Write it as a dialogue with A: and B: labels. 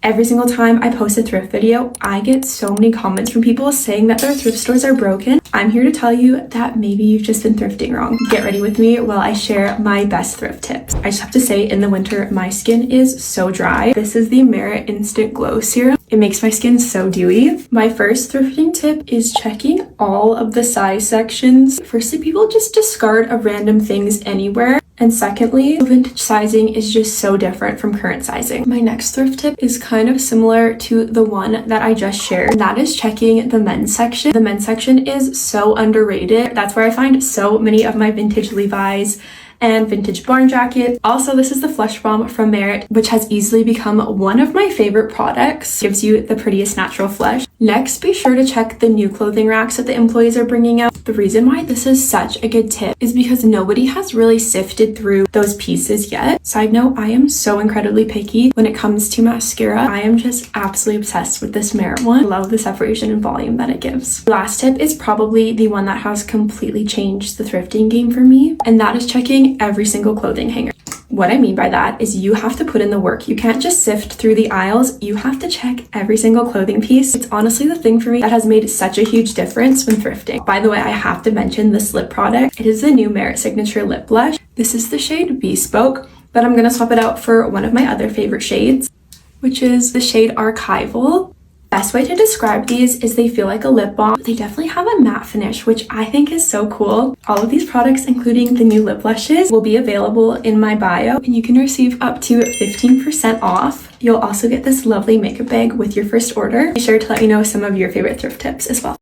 A: Every single time I post a thrift video, I get so many comments from people saying that their thrift stores are broken. I'm here to tell you that maybe you've just been thrifting wrong. Get ready with me while I share my best thrift tips. I just have to say, in the winter, my skin is so dry. This is the Merit Instant Glow Serum. It makes my skin so dewy. My first thrifting tip is checking all of the size sections. Firstly, people just discard random things anywhere. And secondly, vintage sizing is just so different from current sizing. My next thrift tip is kind of similar to the one that I just shared, and that is checking the men's section. The men's section is so underrated. That's where I find so many of my vintage Levi's and vintage barn jacket. Also, this is the Flush Balm from Merit, which has easily become one of my favorite products. Gives you the prettiest natural flush. Next, be sure to check the new clothing racks that the employees are bringing out. The reason why this is such a good tip is because nobody has really sifted through those pieces yet. Side note, I am so incredibly picky when it comes to mascara. I am just absolutely obsessed with this Merit one. I love the separation and volume that it gives. The last tip is probably the one that has completely changed the thrifting game for me, and that is checking every single clothing hanger. What I mean by that is you have to put in the work. You can't just sift through the aisles. You have to check every single clothing piece. It's honestly the thing for me that has made such a huge difference when thrifting. By the way, I have to mention this lip product. It is the new Merit Signature Lip Blush. This is the shade Bespoke, but I'm gonna swap it out for one of my other favorite shades, which is the shade Archival. Best way to describe these is they feel like a lip balm. They definitely have a matte finish, which I think is so cool. All of these products, including the new lip blushes, will be available in my bio, and you can receive up to 15% off. You'll also get this lovely makeup bag with your first order. Be sure to let me know some of your favorite thrift tips as well.